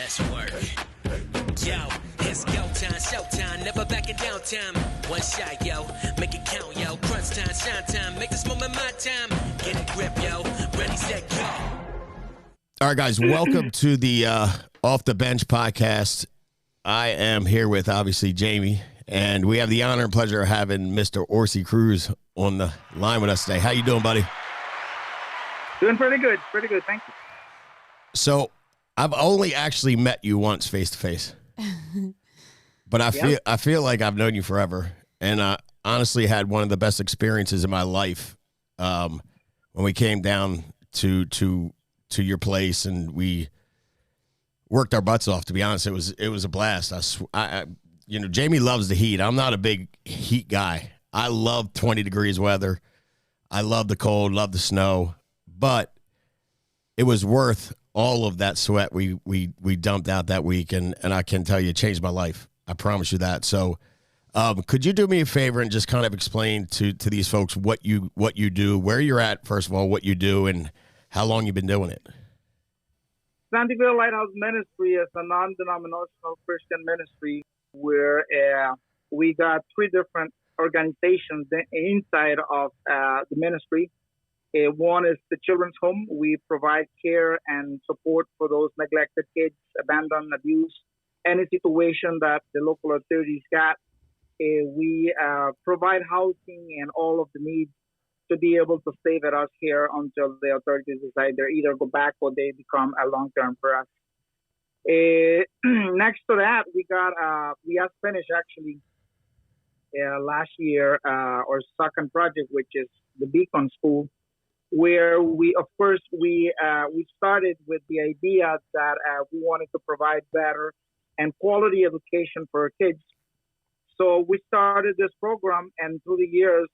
Let's work. Yo, it's go time, showtime, never backing down time. One shot, yo, make it count, yo. Crunch time, shine time, make this moment my time. Get a grip, yo. Ready, set, go. All right, guys, welcome to the Off the Bench podcast. I am here with, obviously, Jamie, and we have the honor and pleasure of having Mr. Orsy Cruz on the line with us today. How you doing, buddy? Doing pretty good, thank you. So, I've only actually met you once face-to-face, but I feel like I've known you forever, and I honestly had one of the best experiences in my life when we came down to your place and we worked our butts off. To be honest, it was a blast. Jamie loves the heat. I'm not a big heat guy. I love 20 degrees weather. I love the cold, love the snow, but it was worth all of that sweat we dumped out that week, and I can tell you it changed my life. I promise you that. So could you do me a favor and just kind of explain to these folks what you do, where you're at, first of all, what you do, and how long you've been doing it? Sandyville Lighthouse Ministry is a non-denominational Christian ministry where we got three different organizations inside of the ministry. One is the children's home. We provide care and support for those neglected kids, abandoned, abused, any situation that the local authorities got. We provide housing and all of the needs to be able to stay with us here until the authorities decide they either go back or they become a long-term for us. Next to that, we just finished actually last year our second project, which is the Beacon School, where we started with the idea that we wanted to provide better and quality education for our kids. So we started this program, and through the years,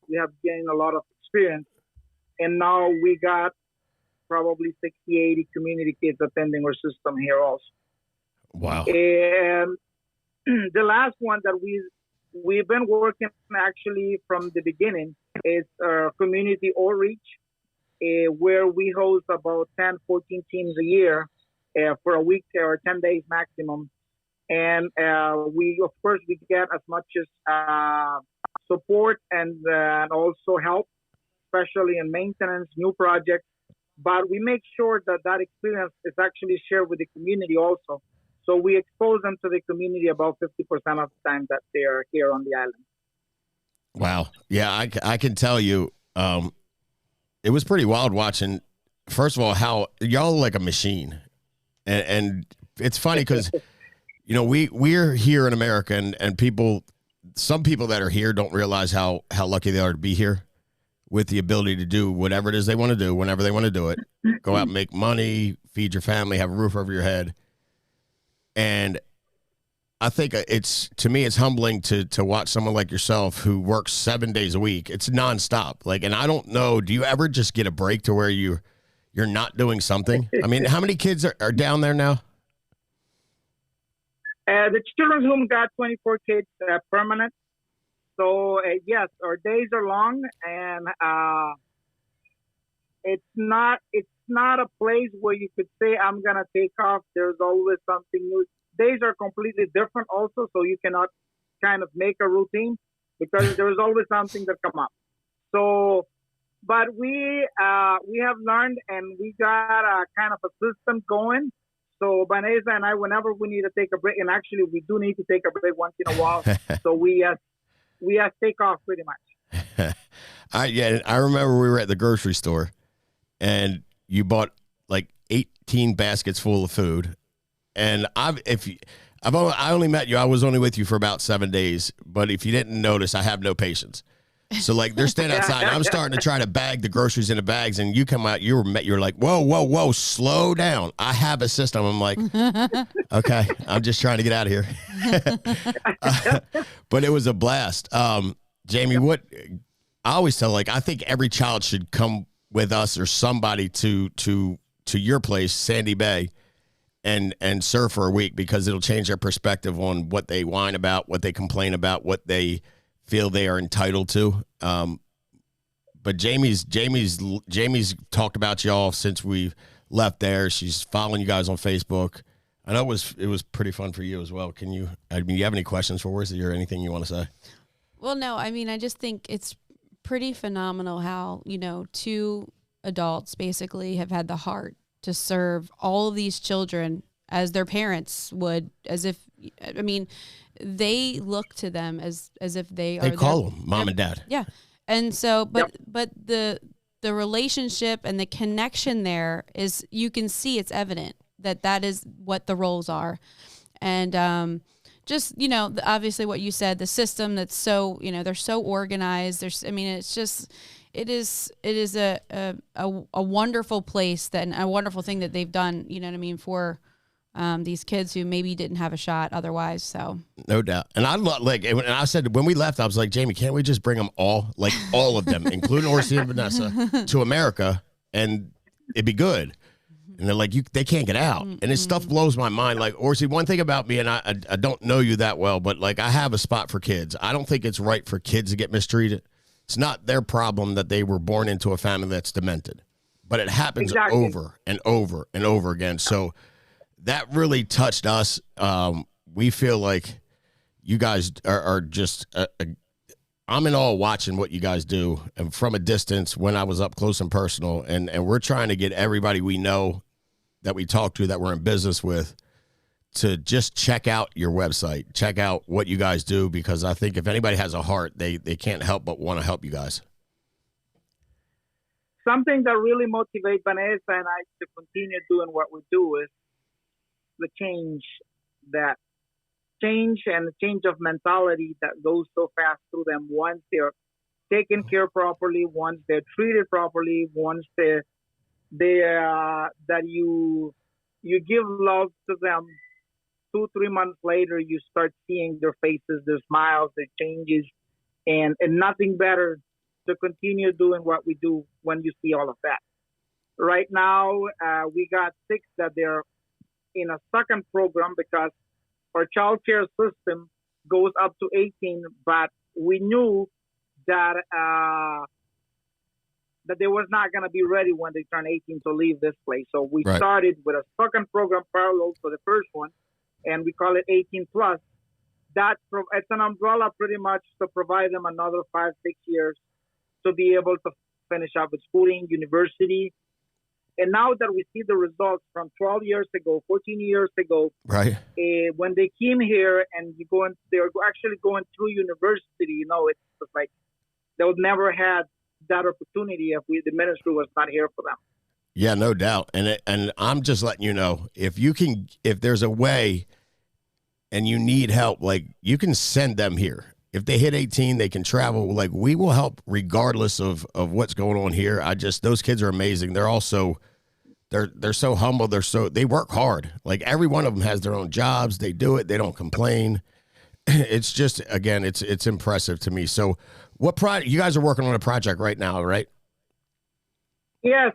we have gained a lot of experience. And now we got probably 60, 80 community kids attending our system here also. Wow. And the last one that we've been working actually from the beginning is community outreach, where we host about 10, 14 teams a year for a week or 10 days maximum. And we get as much as support and also help, especially in maintenance, new projects. But we make sure that experience is actually shared with the community also. So we expose them to the community about 50% of the time that they are here on the island. Wow. Yeah, I can tell you, it was pretty wild watching, first of all, how y'all are like a machine. And it's funny because, we're here in America, and some people that are here don't realize how lucky they are to be here with the ability to do whatever it is they want to do, whenever they want to do it, go out and make money, feed your family, have a roof over your head. And I think to me, it's humbling to watch someone like yourself who works 7 days a week. It's nonstop. And I don't know, do you ever just get a break to where you're not doing something? I mean, how many kids are down there now? The children's home got 24 kids permanent. So yes, our days are long, and it's not a place where you could say I'm gonna take off. There's always something new. Days are completely different also, so you cannot kind of make a routine because there's always something that come up. So, but we have learned, and we got a kind of a system going. So Vanessa and I, whenever we need to take a break, and actually we do need to take a break once in a while, so we take off pretty much. I remember we were at the grocery store, and you bought like 18 baskets full of food. And I only met you. I was only with you for about 7 days. But if you didn't notice, I have no patience. So they're standing outside. And I'm starting to try to bag the groceries into bags, and you come out. You're like, whoa, slow down. I have a system. I'm like, okay, I'm just trying to get out of here. But it was a blast. Jamie, what I always tell, I think every child should come with us or somebody to your place, Sandy Bay, and serve for a week, because it'll change their perspective on what they whine about, what they complain about, what they feel they are entitled to. But Jamie's talked about y'all since we left there. She's following you guys on Facebook. I know it was pretty fun for you as well. You have any questions for us or anything you want to say? Well, no, I mean, I just think it's pretty phenomenal how, two adults basically have had the heart to serve all of these children as their parents would, as if, I mean, they look to them as if they call them mom and dad. Yeah. And so, but the relationship and the connection there is, you can see it's evident that is what the roles are. And, just, obviously what you said, the system that's so, they're so organized. It is a wonderful place and a wonderful thing that they've done, for these kids who maybe didn't have a shot otherwise. So no doubt. And I said, when we left, I was like, Jamie, can't we just bring them all of them, including Orsy and Vanessa, to America, and it'd be good. And they're like, they can't get out. And this stuff blows my mind. Like, Orsy, one thing about me, and I don't know you that well, but I have a spot for kids. I don't think it's right for kids to get mistreated. It's not their problem that they were born into a family that's demented, but it happens over and over and over again. So that really touched us. We feel like you guys are just, I'm in awe watching what you guys do, and from a distance when I was up close and personal, and we're trying to get everybody we know that we talk to, that we're in business with, to just check out your website, check out what you guys do, because I think if anybody has a heart, they can't help but want to help you guys. Something that really motivates Vanessa and I to continue doing what we do is the change and the change of mentality that goes so fast through them once they're taken care properly, once they're treated properly, once that you give love to them. 2-3 months later, you start seeing their faces, their smiles, their changes, and nothing better to continue doing what we do when you see all of that. Right now, we got 6 that they're in a second program because our child care system goes up to 18, but we knew that they was not going to be ready when they turn 18 to leave this place. So we started with a second program parallel to the first one, and we call it 18 plus. It's an umbrella pretty much to provide them another 5-6 years to be able to finish up with schooling, university. And now that we see the results from 12 years ago, 14 years ago, when they came here and they're actually going through university, it's just like they would never had that opportunity if the ministry was not here for them. Yeah, no doubt. And I'm just letting you know, if there's a way and you need help, you can send them here. If they hit 18, they can travel. We will help regardless of what's going on here. Those kids are amazing. They're also, they're so humble. They work hard. Every one of them has their own jobs. They do it. They don't complain. It's just, again, it's impressive to me. So what project, you guys are working on a project right now, right? Yes.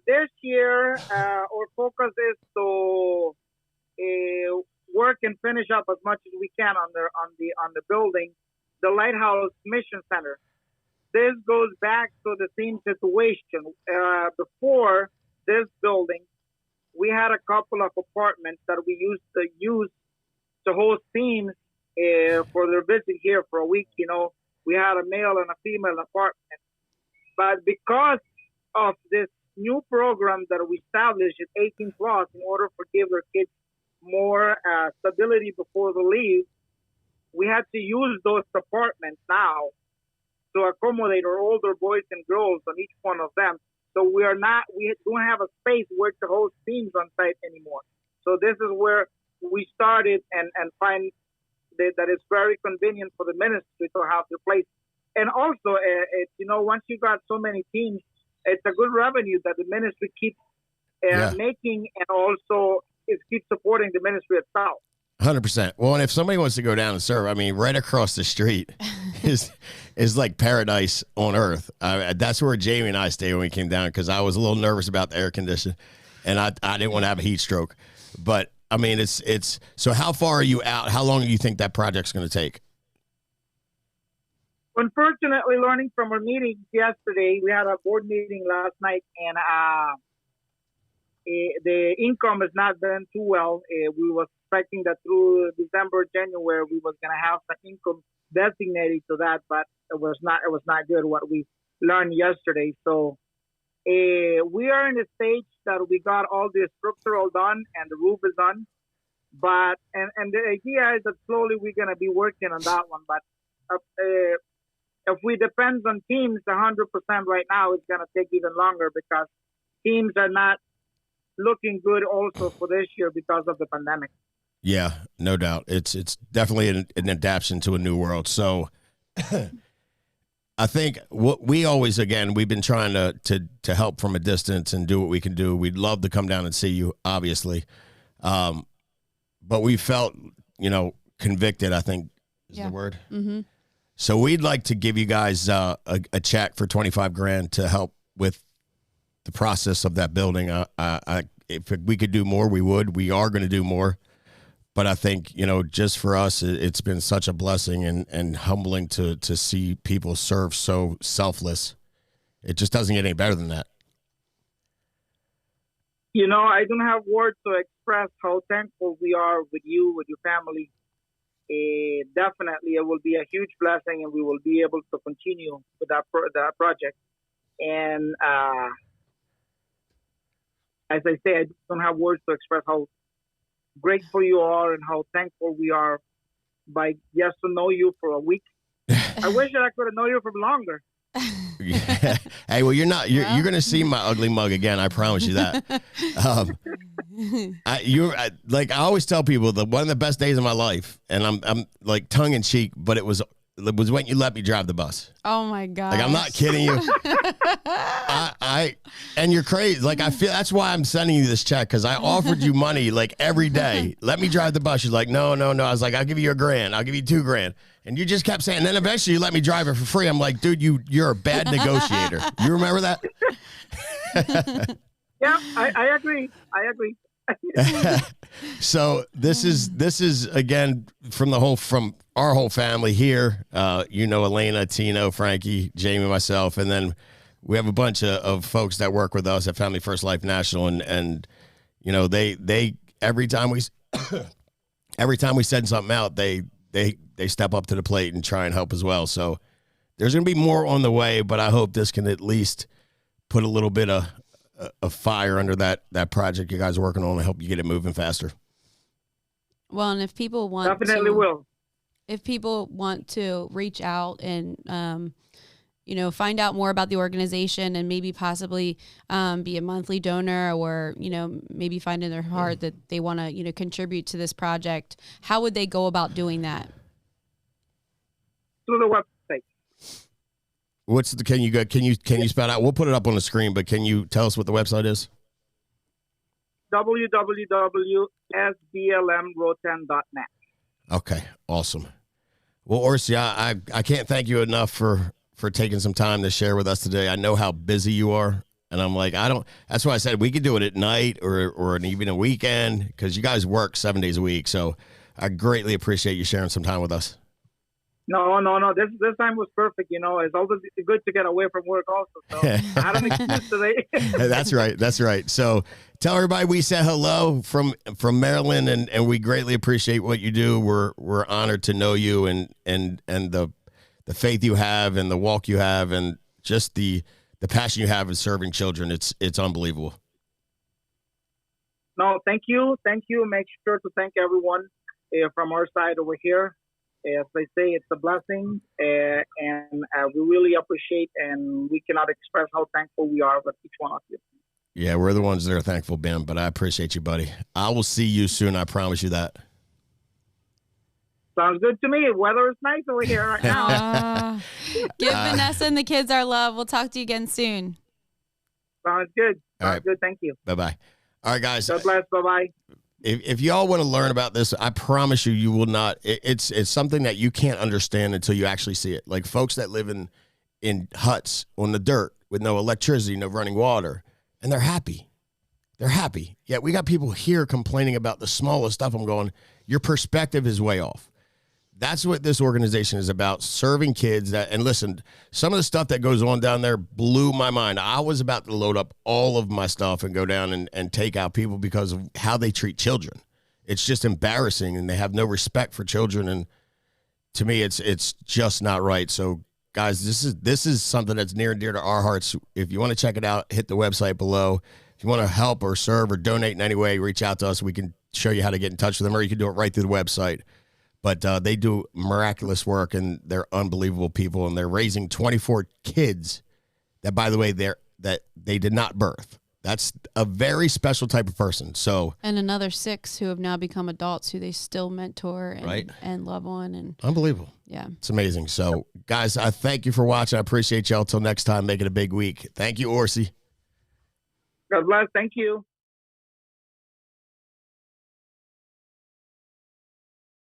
This year, our focus is to work and finish up as much as we can on the building, the Lighthouse Mission Center. This goes back to the same situation. Before this building, we had a couple of apartments that we used to use to host teams for their visit here for a week. We had a male and a female apartment. But because of this new program that we established at 18 plus, in order to give their kids more stability before they leave, we had to use those apartments now to accommodate our older boys and girls on each one of them. So we don't have a space where to host teams on site anymore. So this is where we started and find that it's very convenient for the ministry to have the place. And also, once you got so many teams, it's a good revenue that the ministry keeps making, and also it keeps supporting the ministry itself. 100%. Well, and if somebody wants to go down and serve, right across the street is like paradise on earth. That's where Jamie and I stayed when we came down, because I was a little nervous about the air condition, and I didn't want to have a heat stroke. But it's so how far are you out? How long do you think that project's going to take? Unfortunately, learning from our meetings yesterday, we had a board meeting last night, and the income has not been too well. We were expecting that through December, January, we was going to have some income designated to that, but it was not good what we learned yesterday. So we are in a stage that we got all the structural done and the roof is done. But and the idea is that slowly we're going to be working on that one. But if we depend on teams 100% right now, it's going to take even longer because teams are not looking good also for this year because of the pandemic. Yeah, no doubt. It's definitely an adaptation to a new world. So I think what we always, again, we've been trying to help from a distance and do what we can do. We'd love to come down and see you, obviously. But we felt, convicted, I think is the word. Mm-hmm. So we'd like to give you guys a check for $25,000 to help with the process of that building. If we could do more, we would. We are going to do more. But I think, just for us, it's been such a blessing and humbling to see people serve so selfless. It just doesn't get any better than that. I don't have words to express how thankful we are with you, with your family. Definitely, it will be a huge blessing, and we will be able to continue with that project. And as I say, I don't have words to express how grateful you are and how thankful we are by just to know you for a week. I wish that I could have known you for longer. Yeah. Hey, well, you're going to see my ugly mug again. I promise you that. I always tell people that one of the best days of my life, and I'm like tongue in cheek, but it was when you let me drive the bus. Oh my God. Like, I'm not kidding you. And you're crazy. Like, I feel that's why I'm sending you this check. Cause I offered you money like every day. Let me drive the bus. You're like, no. I was like, I'll give you $1,000. I'll give you $2,000. And you just kept saying, and then eventually you let me drive it for free. I'm like, dude, you're a bad negotiator. You remember that? Yeah, I agree. So this is again from our whole family here. Elena, Tino, Frankie, Jamie, myself, and then we have a bunch of folks that work with us at Family First Life National, and they every time we send something out, they step up to the plate and try and help as well. So there's going to be more on the way, but I hope this can at least put a little bit of fire under that project you guys are working on and help you get it moving faster. Well, and if people want definitely will. If people want to reach out and find out more about the organization and maybe possibly be a monthly donor, or maybe find in their heart that they want to contribute to this project, how would they go about doing that? Through the website. Can you spell out? We'll put it up on the screen, but can you tell us what the website is? www.sblmroatan.net. Okay, awesome. Well, Orsy, I can't thank you enough for taking some time to share with us today. I know how busy you are, and I'm like, that's why I said we could do it at night or even a weekend, because you guys work 7 days a week. So I greatly appreciate you sharing some time with us. No. This time was perfect. It's always good to get away from work also. So I had an excuse today. That's right. So tell everybody we said hello from Maryland, and we greatly appreciate what you do. We're honored to know you and the faith you have and the walk you have and just the passion you have in serving children. It's unbelievable. No, thank you. Make sure to thank everyone from our side over here. As I say, it's a blessing, and we really appreciate, and we cannot express how thankful we are with each one of you. Yeah, we're the ones that are thankful, Ben, but I appreciate you, buddy. I will see you soon. I promise you that. Sounds good to me. Weather is nice over here right now. Give Vanessa and the kids our love. We'll talk to you again soon. Sounds good. All right. Good. Thank you. Bye-bye. All right, guys. God bless. Bye-bye. If y'all want to learn about this, I promise you will not. It's something that you can't understand until you actually see it. Like folks that live in huts on the dirt with no electricity, no running water, and they're happy. They're happy. Yet we got people here complaining about the smallest stuff. I'm going, your perspective is way off. that's what this organization is about, serving kids. And listen, some of the stuff that goes on down there blew my mind. I was about to load up all of my stuff and go down and take out people because of how they treat children. It's just embarrassing, and they have no respect for children. And to me, it's just not right. So, guys, this is something that's near and dear to our hearts. If you want to check it out, hit the website below. If you want to help or serve or donate in any way, reach out to us. We can show you how to get in touch with them, or you can do it right through the website. But they do miraculous work, and they're unbelievable people, and they're raising 24 kids that, by the way, that they did not birth. That's a very special type of person. So, and another 6 who have now become adults who they still mentor and love on. And unbelievable. Yeah. It's amazing. So, guys, I thank you for watching. I appreciate y'all. Till next time, make it a big week. Thank you, Orsy. God bless. Thank you.